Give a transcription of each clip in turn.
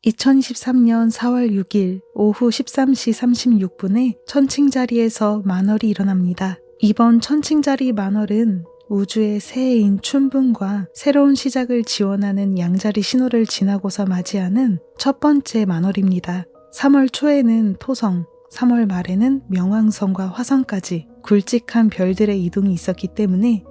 2023년 4월 6일 오후 13시 36분에 천칭자리에서 만월이 일어납니다. 이번 천칭자리 만월은 우주의 새해인 춘분과 새로운 시작을 지원하는 양자리 신호를 지나고서 맞이하는 첫 번째 만월입니다. 3월 초에는 토성, 3월 말에는 명왕성과 화성까지 굵직한 별들의 이동이 있었기 때문에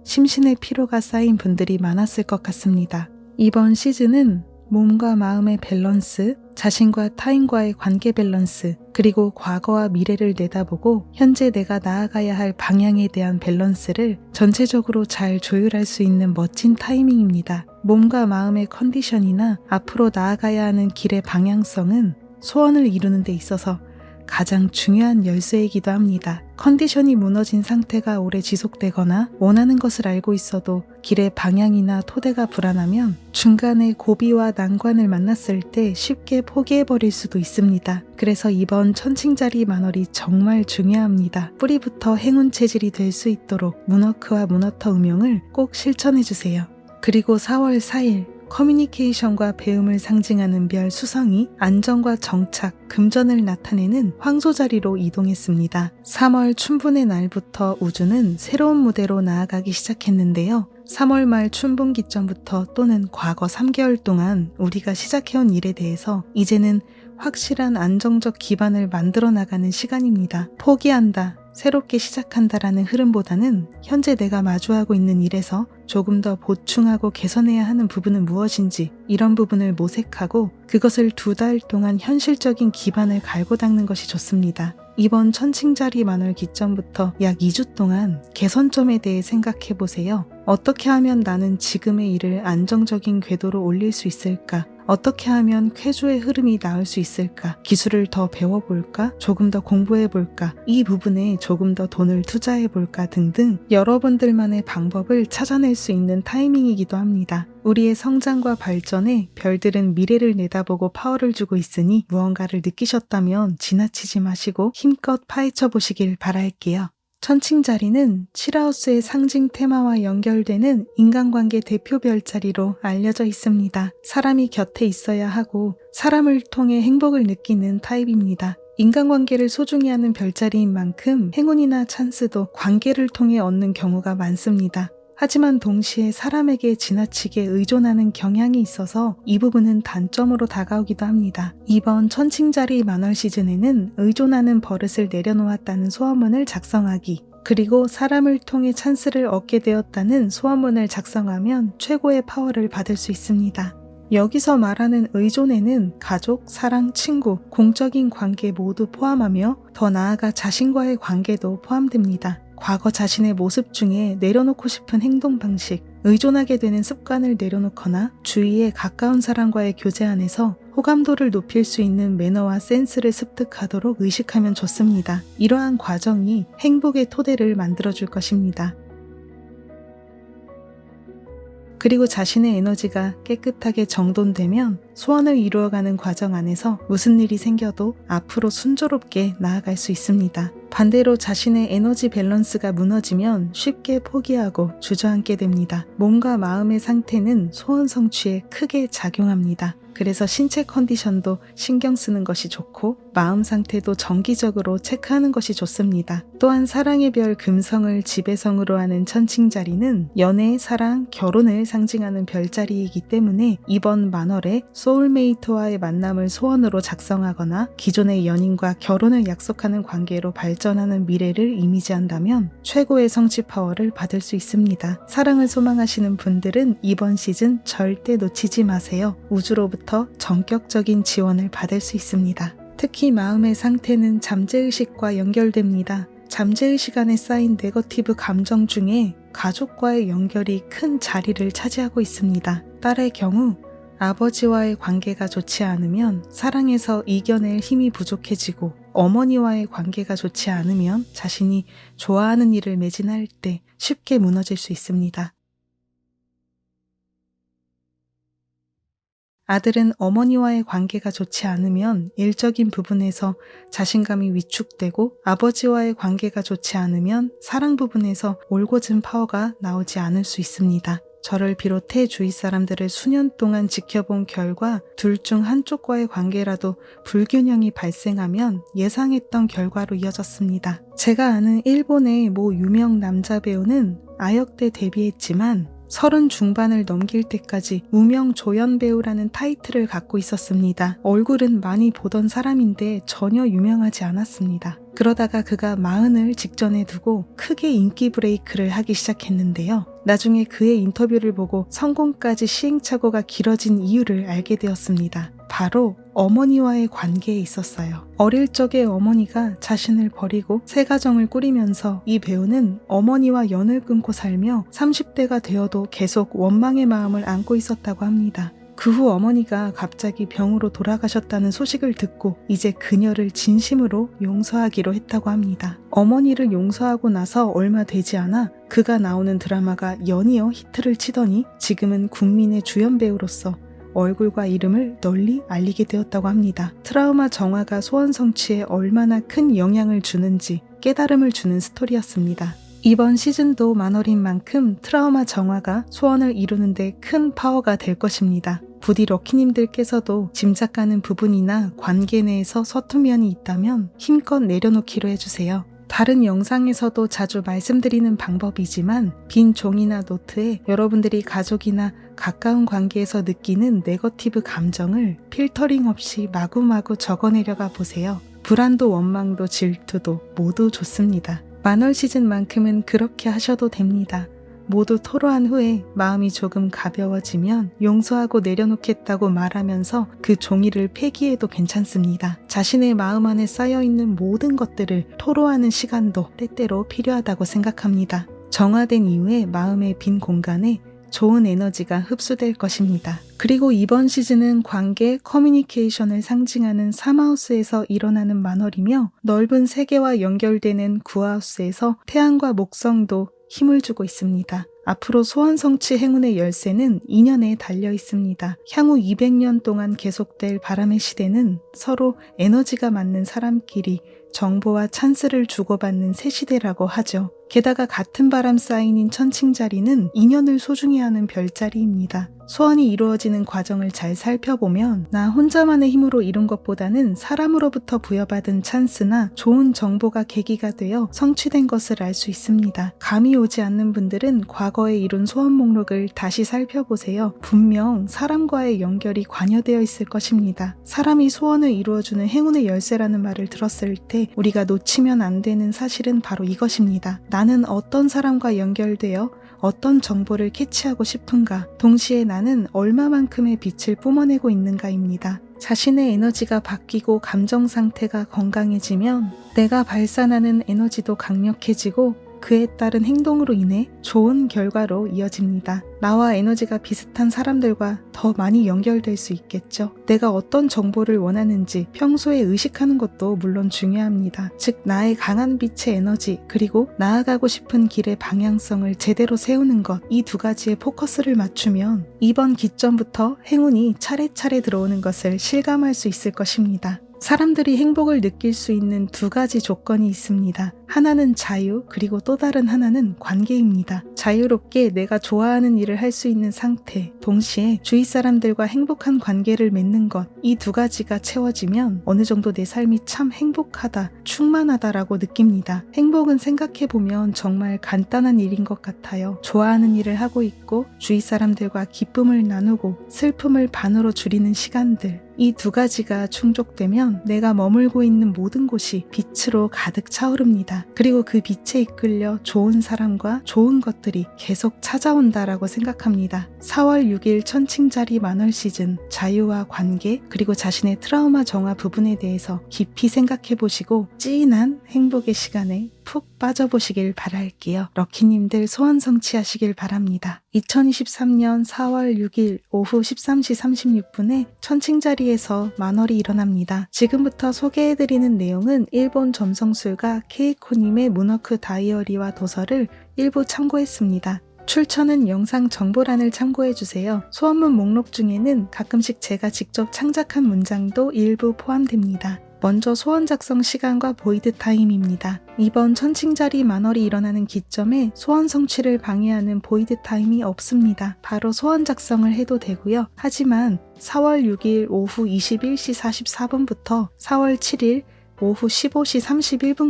심신의 피로가 쌓인 분들이 많았을 것 같습니다. 이번 시즌은 몸과 마음의 밸런스, 자신과 타인과의 관계 밸런스, 그리고 과거와 미래를 내다보고 현재 내가 나아가야 할 방향에 대한 밸런스를 전체적으로 잘 조율할 수 있는 멋진 타이밍입니다. 몸과 마음의 컨디션이나 앞으로 나아가야 하는 길의 방향성은 소원을 이루는 데 있어서 가장 중요한 열쇠이기도 합니다. 컨디션이 무너진 상태가 오래 지속되거나 원하는 것을 알고 있어도 길의 방향이나 토대가 불안하면 중간에 고비와 난관을 만났을 때 쉽게 포기해버릴 수도 있습니다. 그래서 이번 천칭자리 만월이 정말 중요합니다. 뿌리부터 행운 체질이 될 수 있도록 문워크와 문워터 음용을 꼭 실천해주세요. 그리고 4월 4일 커뮤니케이션과 배움을 상징하는 별 수성이 안정과 정착, 금전을 나타내는 황소자리로 이동했습니다. 3월 춘분의 날부터 우주는 새로운 무대로 나아가기 시작했는데요. 3월 말 춘분 기점부터 또는 과거 3개월 동안 우리가 시작해온 일에 대해서 이제는 확실한 안정적 기반을 만들어 나가는 시간입니다. 포기한다, 새롭게 시작한다라는 흐름보다는 현재 내가 마주하고 있는 일에서 조금 더 보충하고 개선해야 하는 부분은 무엇인지 이런 부분을 모색하고 그것을 2달 동안 현실적인 기반을 갈고 닦는 것이 좋습니다. 이번 천칭자리 만월 기점부터 약 2주 동안 개선점에 대해 생각해 보세요. 어떻게 하면 나는 지금의 일을 안정적인 궤도로 올릴 수 있을까? 어떻게 하면 쾌주의 흐름이 나올 수 있을까? 기술을 더 배워볼까? 조금 더 공부해볼까? 이 부분에 조금 더 돈을 투자해볼까? 등등 여러분들만의 방법을 찾아낼 수 있는 타이밍이기도 합니다. 우리의 성장과 발전에 별들은 미래를 내다보고 파워를 주고 있으니 무언가를 느끼셨다면 지나치지 마시고 힘껏 파헤쳐 보시길 바랄게요. 천칭자리는 7하우스의 상징 테마와 연결되는 인간관계 대표 별자리로 알려져 있습니다. 사람이 곁에 있어야 하고 사람을 통해 행복을 느끼는 타입입니다. 인간관계를 소중히 하는 별자리인 만큼 행운이나 찬스도 관계를 통해 얻는 경우가 많습니다. 하지만 동시에 사람에게 지나치게 의존하는 경향이 있어서 이 부분은 단점으로 다가오기도 합니다. 이번 천칭자리 만월 시즌에는 의존하는 버릇을 내려놓았다는 소원문을 작성하기, 그리고 사람을 통해 찬스를 얻게 되었다는 소원문을 작성하면 최고의 파워를 받을 수 있습니다. 여기서 말하는 의존에는 가족, 사랑, 친구, 공적인 관계 모두 포함하며 더 나아가 자신과의 관계도 포함됩니다. 과거 자신의 모습 중에 내려놓고 싶은 행동 방식, 의존하게 되는 습관을 내려놓거나 주위에 가까운 사람과의 교제 안에서 호감도를 높일 수 있는 매너와 센스를 습득하도록 의식하면 좋습니다. 이러한 과정이 행복의 토대를 만들어줄 것입니다. 그리고 자신의 에너지가 깨끗하게 정돈되면 소원을 이루어가는 과정 안에서 무슨 일이 생겨도 앞으로 순조롭게 나아갈 수 있습니다. 반대로 자신의 에너지 밸런스가 무너지면 쉽게 포기하고 주저앉게 됩니다. 몸과 마음의 상태는 소원 성취에 크게 작용합니다. 그래서 신체 컨디션도 신경 쓰는 것이 좋고 마음 상태도 정기적으로 체크하는 것이 좋습니다. 또한 사랑의 별 금성을 지배성으로 하는 천칭자리는 연애, 사랑, 결혼을 상징하는 별자리이기 때문에 이번 만월에 소울메이트와의 만남을 소원으로 작성하거나 기존의 연인과 결혼을 약속하는 관계로 발전하는 미래를 이미지한다면 최고의 성취 파워를 받을 수 있습니다. 사랑을 소망하시는 분들은 이번 시즌 절대 놓치지 마세요. 우주로부터 전격적인 지원을 받을 수 있습니다. 특히 마음의 상태는 잠재의식과 연결됩니다. 잠재의식 안에 쌓인 네거티브 감정 중에 가족과의 연결이 큰 자리를 차지하고 있습니다. 딸의 경우 아버지와의 관계가 좋지 않으면 사랑에서 이겨낼 힘이 부족해지고 어머니와의 관계가 좋지 않으면 자신이 좋아하는 일을 매진할 때 쉽게 무너질 수 있습니다. 아들은 어머니와의 관계가 좋지 않으면 일적인 부분에서 자신감이 위축되고 아버지와의 관계가 좋지 않으면 사랑 부분에서 올곧은 파워가 나오지 않을 수 있습니다. 저를 비롯해 주위 사람들을 수년 동안 지켜본 결과 둘 중 한쪽과의 관계라도 불균형이 발생하면 예상했던 결과로 이어졌습니다. 제가 아는 일본의 모 유명 남자 배우는 아역대 데뷔했지만 30 중반을 넘길 때까지 무명 조연 배우라는 타이틀을 갖고 있었습니다. 얼굴은 많이 보던 사람인데 전혀 유명하지 않았습니다. 그러다가 그가 40을 직전에 두고 크게 인기 브레이크를 하기 시작했는데요. 나중에 그의 인터뷰를 보고 성공까지 시행착오가 길어진 이유를 알게 되었습니다. 바로 어머니와의 관계에 있었어요. 어릴 적에 어머니가 자신을 버리고 새 가정을 꾸리면서 이 배우는 어머니와 연을 끊고 살며 30대가 되어도 계속 원망의 마음을 안고 있었다고 합니다. 그 후 어머니가 갑자기 병으로 돌아가셨다는 소식을 듣고 이제 그녀를 진심으로 용서하기로 했다고 합니다. 어머니를 용서하고 나서 얼마 되지 않아 그가 나오는 드라마가 연이어 히트를 치더니 지금은 국민의 주연 배우로서 얼굴과 이름을 널리 알리게 되었다고 합니다. 트라우마 정화가 소원 성취에 얼마나 큰 영향을 주는지 깨달음을 주는 스토리였습니다. 이번 시즌도 만월인 만큼 트라우마 정화가 소원을 이루는데 큰 파워가 될 것입니다. 부디 럭키님들께서도 짐작가는 부분이나 관계 내에서 서투면이 있다면 힘껏 내려놓기로 해주세요. 다른 영상에서도 자주 말씀드리는 방법이지만 빈 종이나 노트에 여러분들이 가족이나 가까운 관계에서 느끼는 네거티브 감정을 필터링 없이 마구마구 적어내려가 보세요. 불안도 원망도 질투도 모두 좋습니다. 만월 시즌만큼은 그렇게 하셔도 됩니다. 모두 토로한 후에 마음이 조금 가벼워지면 용서하고 내려놓겠다고 말하면서 그 종이를 폐기해도 괜찮습니다. 자신의 마음 안에 쌓여있는 모든 것들을 토로하는 시간도 때때로 필요하다고 생각합니다. 정화된 이후에 마음의 빈 공간에 좋은 에너지가 흡수될 것입니다. 그리고 이번 시즌은 관계, 커뮤니케이션을 상징하는 3하우스에서 일어나는 만월이며 넓은 세계와 연결되는 9하우스에서 태양과 목성도 힘을 주고 있습니다. 앞으로 소원 성취 행운의 열쇠는 인연에 달려 있습니다. 향후 200년 동안 계속될 바람의 시대는 서로 에너지가 맞는 사람끼리 정보와 찬스를 주고받는 새 시대라고 하죠. 게다가 같은 바람 사인인 천칭자리는 인연을 소중히 하는 별자리입니다. 소원이 이루어지는 과정을 잘 살펴보면 나 혼자만의 힘으로 이룬 것보다는 사람으로부터 부여받은 찬스나 좋은 정보가 계기가 되어 성취된 것을 알 수 있습니다. 감이 오지 않는 분들은 과거에 이룬 소원 목록을 다시 살펴보세요. 분명 사람과의 연결이 관여되어 있을 것입니다. 사람이 소원을 이루어주는 행운의 열쇠라는 말을 들었을 때 우리가 놓치면 안 되는 사실은 바로 이것입니다. 나는 어떤 사람과 연결되어 어떤 정보를 캐치하고 싶은가, 동시에 나는 얼마만큼의 빛을 뿜어내고 있는가입니다. 자신의 에너지가 바뀌고 감정 상태가 건강해지면 내가 발산하는 에너지도 강력해지고 그에 따른 행동으로 인해 좋은 결과로 이어집니다. 나와 에너지가 비슷한 사람들과 더 많이 연결될 수 있겠죠. 내가 어떤 정보를 원하는지 평소에 의식하는 것도 물론 중요합니다. 즉 나의 강한 빛의 에너지 그리고 나아가고 싶은 길의 방향성을 제대로 세우는 것, 이 두 가지에 포커스를 맞추면 이번 기점부터 행운이 차례차례 들어오는 것을 실감할 수 있을 것입니다. 사람들이 행복을 느낄 수 있는 두 가지 조건이 있습니다. 하나는 자유, 그리고 또 다른 하나는 관계입니다. 자유롭게 내가 좋아하는 일을 할 수 있는 상태, 동시에 주위 사람들과 행복한 관계를 맺는 것, 이 두 가지가 채워지면 어느 정도 내 삶이 참 행복하다, 충만하다라고 느낍니다. 행복은 생각해보면 정말 간단한 일인 것 같아요. 좋아하는 일을 하고 있고 주위 사람들과 기쁨을 나누고 슬픔을 반으로 줄이는 시간들, 이 두 가지가 충족되면 내가 머물고 있는 모든 곳이 빛으로 가득 차오릅니다. 그리고 그 빛에 이끌려 좋은 사람과 좋은 것들이 계속 찾아온다라고 생각합니다. 4월 6일 천칭자리 만월 시즌, 자유와 관계, 그리고 자신의 트라우마 정화 부분에 대해서 깊이 생각해보시고 찐한 행복의 시간에 푹 빠져보시길 바랄게요. 럭키님들 소원 성취하시길 바랍니다. 2023년 4월 6일 오후 13시 36분에 천칭자리에서 만월이 일어납니다. 지금부터 소개해드리는 내용은 일본 점성술가 케이코님의 문워크 다이어리와 도서를 일부 참고했습니다. 출처는 영상 정보란을 참고해주세요. 소원문 목록 중에는 가끔씩 제가 직접 창작한 문장도 일부 포함됩니다. 먼저 소원 작성 시간과 보이드 타임입니다. 이번 천칭자리 만월이 일어나는 기점에 소원 성취를 방해하는 보이드 타임이 없습니다. 바로 소원 작성을 해도 되고요. 하지만 4월 6일 오후 21시 44분부터 4월 7일 오후 15시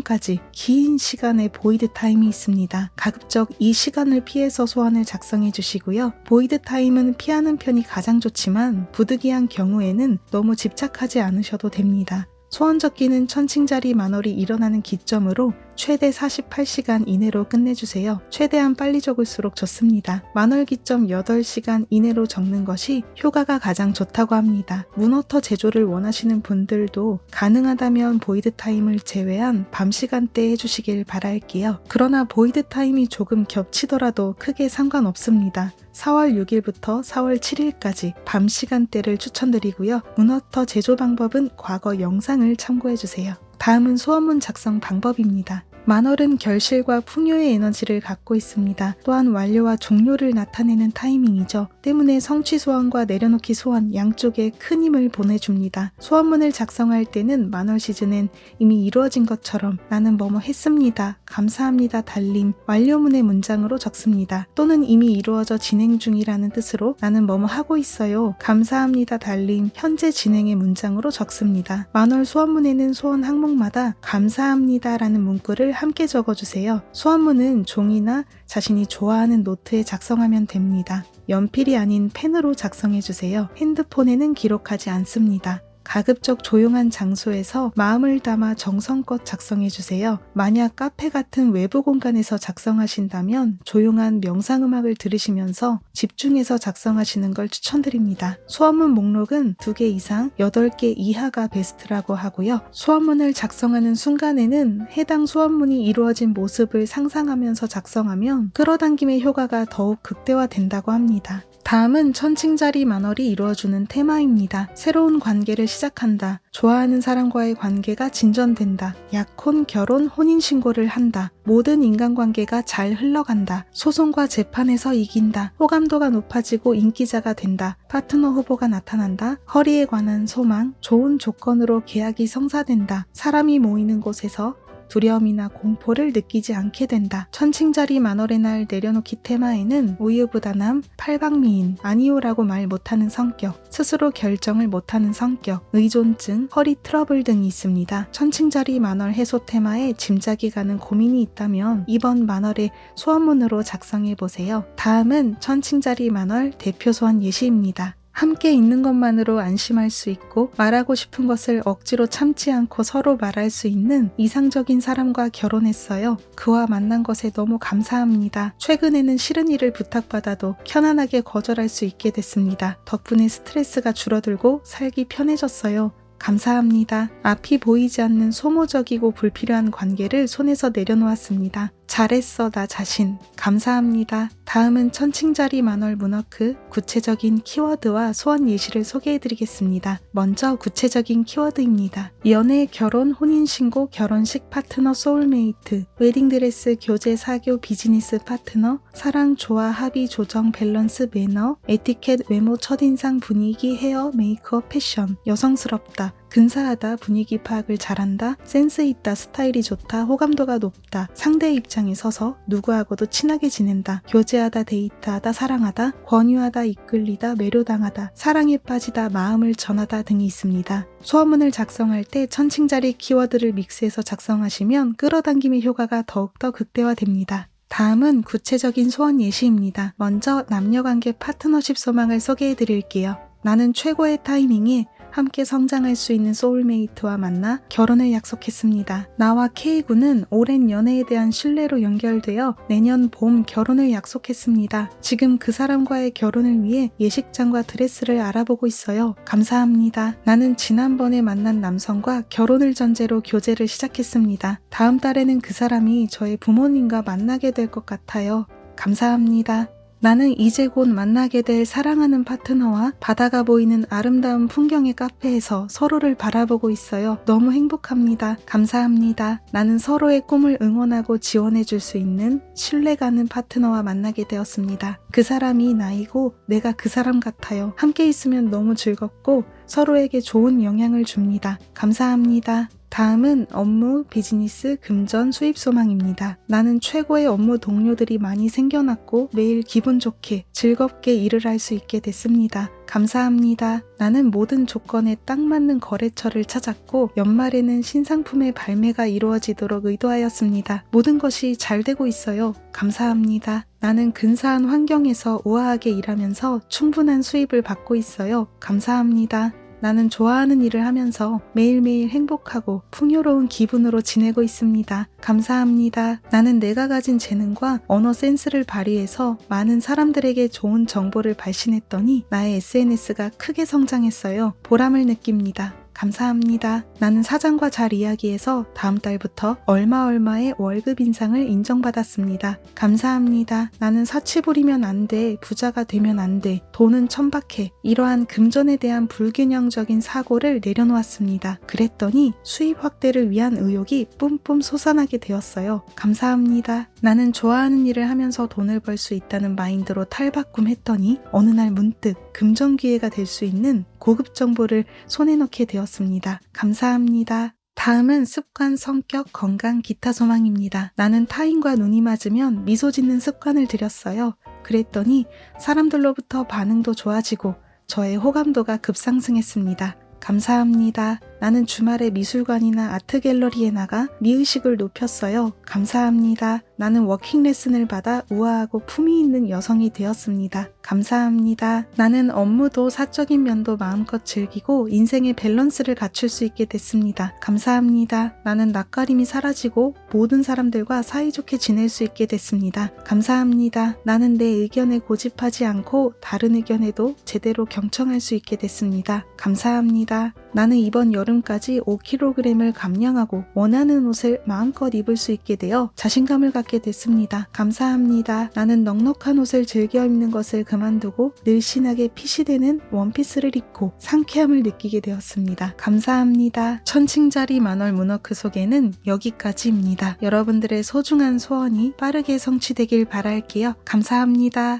31분까지 긴 시간의 보이드 타임이 있습니다. 가급적 이 시간을 피해서 소원을 작성해 주시고요. 보이드 타임은 피하는 편이 가장 좋지만 부득이한 경우에는 너무 집착하지 않으셔도 됩니다. 소원 적기는 천칭자리 만월이 일어나는 기점으로 최대 48시간 이내로 끝내주세요. 최대한 빨리 적을수록 좋습니다. 만월 기점 8시간 이내로 적는 것이 효과가 가장 좋다고 합니다. 문워터 제조를 원하시는 분들도 가능하다면 보이드 타임을 제외한 밤 시간대에 해주시길 바랄게요. 그러나 보이드 타임이 조금 겹치더라도 크게 상관없습니다. 4월 6일부터 4월 7일까지 밤 시간대를 추천드리고요. 문워터 제조 방법은 과거 영상을 참고해주세요. 다음은 소원문 작성 방법입니다. 만월은 결실과 풍요의 에너지를 갖고 있습니다. 또한 완료와 종료를 나타내는 타이밍이죠. 때문에 성취 소원과 내려놓기 소원 양쪽에 큰 힘을 보내줍니다. 소원문을 작성할 때는 만월 시즌엔 이미 이루어진 것처럼 나는 뭐뭐 했습니다. 감사합니다. 달림, 완료문의 문장으로 적습니다. 또는 이미 이루어져 진행 중이라는 뜻으로 나는 뭐뭐 하고 있어요. 감사합니다. 달림, 현재 진행의 문장으로 적습니다. 만월 소원문에는 소원 항목마다 감사합니다라는 문구를 함께 적어주세요. 소원문은 종이나 자신이 좋아하는 노트에 작성하면 됩니다. 연필이 아닌 펜으로 작성해주세요. 핸드폰에는 기록하지 않습니다. 가급적 조용한 장소에서 마음을 담아 정성껏 작성해주세요. 만약 카페 같은 외부 공간에서 작성하신다면 조용한 명상음악을 들으시면서 집중해서 작성하시는 걸 추천드립니다. 소원문 목록은 2개 이상 8개 이하가 베스트라고 하고요. 소원문을 작성하는 순간에는 해당 소원문이 이루어진 모습을 상상하면서 작성하면 끌어당김의 효과가 더욱 극대화된다고 합니다. 다음은 천칭자리 만월이 이루어주는 테마입니다. 새로운 관계를 시작한다. 좋아하는 사람과의 관계가 진전된다. 약혼, 결혼, 혼인신고를 한다. 모든 인간관계가 잘 흘러간다. 소송과 재판에서 이긴다. 호감도가 높아지고 인기자가 된다. 파트너 후보가 나타난다. 허리에 관한 소망, 좋은 조건으로 계약이 성사된다. 사람이 모이는 곳에서 두려움이나 공포를 느끼지 않게 된다. 천칭자리 만월의 날 내려놓기 테마에는 우유부단함, 팔방미인, 아니오라고 말 못하는 성격, 스스로 결정을 못하는 성격, 의존증, 허리 트러블 등이 있습니다. 천칭자리 만월 해소 테마에 짐작이 가는 고민이 있다면 이번 만월의 소원문으로 작성해보세요. 다음은 천칭자리 만월 대표 소원 예시입니다. 함께 있는 것만으로 안심할 수 있고 말하고 싶은 것을 억지로 참지 않고 서로 말할 수 있는 이상적인 사람과 결혼했어요. 그와 만난 것에 너무 감사합니다. 최근에는 싫은 일을 부탁받아도 편안하게 거절할 수 있게 됐습니다. 덕분에 스트레스가 줄어들고 살기 편해졌어요. 감사합니다. 앞이 보이지 않는 소모적이고 불필요한 관계를 손에서 내려놓았습니다. 잘했어 나 자신. 감사합니다. 다음은 천칭자리 만월 문워크 구체적인 키워드와 소원 예시를 소개해드리겠습니다. 먼저 구체적인 키워드입니다. 연애, 결혼, 혼인신고, 결혼식, 파트너, 소울메이트, 웨딩드레스, 교제, 사교, 비즈니스 파트너, 사랑, 조화, 합의, 조정, 밸런스, 매너, 에티켓, 외모, 첫인상, 분위기, 헤어, 메이크업, 패션, 여성스럽다, 근사하다, 분위기 파악을 잘한다, 센스 있다, 스타일이 좋다, 호감도가 높다, 상대의 입장에 서서 누구하고도 친하게 지낸다, 교제하다, 데이트하다, 사랑하다, 권유하다, 이끌리다, 매료당하다, 사랑에 빠지다, 마음을 전하다 등이 있습니다. 소원문을 작성할 때 천칭자리 키워드를 믹스해서 작성하시면 끌어당김의 효과가 더욱더 극대화됩니다. 다음은 구체적인 소원 예시입니다. 먼저 남녀관계 파트너십 소망을 소개해드릴게요. 나는 최고의 타이밍에 함께 성장할 수 있는 소울메이트와 만나 결혼을 약속했습니다. 나와 K군은 오랜 연애에 대한 신뢰로 연결되어 내년 봄 결혼을 약속했습니다. 지금 그 사람과의 결혼을 위해 예식장과 드레스를 알아보고 있어요. 감사합니다. 나는 지난번에 만난 남성과 결혼을 전제로 교제를 시작했습니다. 다음 달에는 그 사람이 저의 부모님과 만나게 될 것 같아요. 감사합니다. 나는 이제 곧 만나게 될 사랑하는 파트너와 바다가 보이는 아름다운 풍경의 카페에서 서로를 바라보고 있어요. 너무 행복합니다. 감사합니다. 나는 서로의 꿈을 응원하고 지원해 줄 수 있는 신뢰가는 파트너와 만나게 되었습니다. 그 사람이 나이고 내가 그 사람 같아요. 함께 있으면 너무 즐겁고 서로에게 좋은 영향을 줍니다. 감사합니다. 다음은 업무, 비즈니스, 금전, 수입 소망입니다. 나는 최고의 업무 동료들이 많이 생겨났고 매일 기분 좋게 즐겁게 일을 할 수 있게 됐습니다. 감사합니다. 나는 모든 조건에 딱 맞는 거래처를 찾았고 연말에는 신상품의 발매가 이루어지도록 의도하였습니다. 모든 것이 잘 되고 있어요. 감사합니다. 나는 근사한 환경에서 우아하게 일하면서 충분한 수입을 받고 있어요. 감사합니다. 나는 좋아하는 일을 하면서 매일매일 행복하고 풍요로운 기분으로 지내고 있습니다. 감사합니다. 나는 내가 가진 재능과 언어 센스를 발휘해서 많은 사람들에게 좋은 정보를 발신했더니 나의 SNS가 크게 성장했어요. 보람을 느낍니다. 감사합니다. 나는 사장과 잘 이야기해서 다음 달부터 얼마의 월급 인상을 인정받았습니다. 감사합니다. 나는 사치 부리면 안 돼. 부자가 되면 안 돼. 돈은 천박해. 이러한 금전에 대한 불균형적인 사고를 내려놓았습니다. 그랬더니 수입 확대를 위한 의욕이 뿜뿜 솟아나게 되었어요. 감사합니다. 나는 좋아하는 일을 하면서 돈을 벌 수 있다는 마인드로 탈바꿈했더니 어느 날 문득 금전기회가 될 수 있는 고급 정보를 손에 넣게 되었습니다. 감사합니다. 다음은 습관, 성격, 건강, 기타 소망입니다. 나는 타인과 눈이 맞으면 미소 짓는 습관을 들였어요. 그랬더니 사람들로부터 반응도 좋아지고 저의 호감도가 급상승했습니다. 감사합니다. 나는 주말에 미술관이나 아트갤러리에 나가 미의식을 높였어요. 감사합니다. 나는 워킹 레슨을 받아 우아하고 품위 있는 여성이 되었습니다. 감사합니다. 나는 업무도 사적인 면도 마음껏 즐기고 인생의 밸런스를 갖출 수 있게 됐습니다. 감사합니다. 나는 낯가림이 사라지고 모든 사람들과 사이좋게 지낼 수 있게 됐습니다. 감사합니다. 나는 내 의견에 고집하지 않고 다른 의견에도 제대로 경청할 수 있게 됐습니다. 감사합니다. 나는 이번 여름까지 5kg을 감량하고 원하는 옷을 마음껏 입을 수 있게 되어 자신감을 갖게 됐습니다. 감사합니다. 나는 넉넉한 옷을 즐겨 입는 것을 그만두고 늘씬하게 핏이 되는 원피스를 입고 상쾌함을 느끼게 되었습니다. 감사합니다. 천칭자리 만월 문워크 소개는 여기까지입니다. 여러분들의 소중한 소원이 빠르게 성취되길 바랄게요. 감사합니다.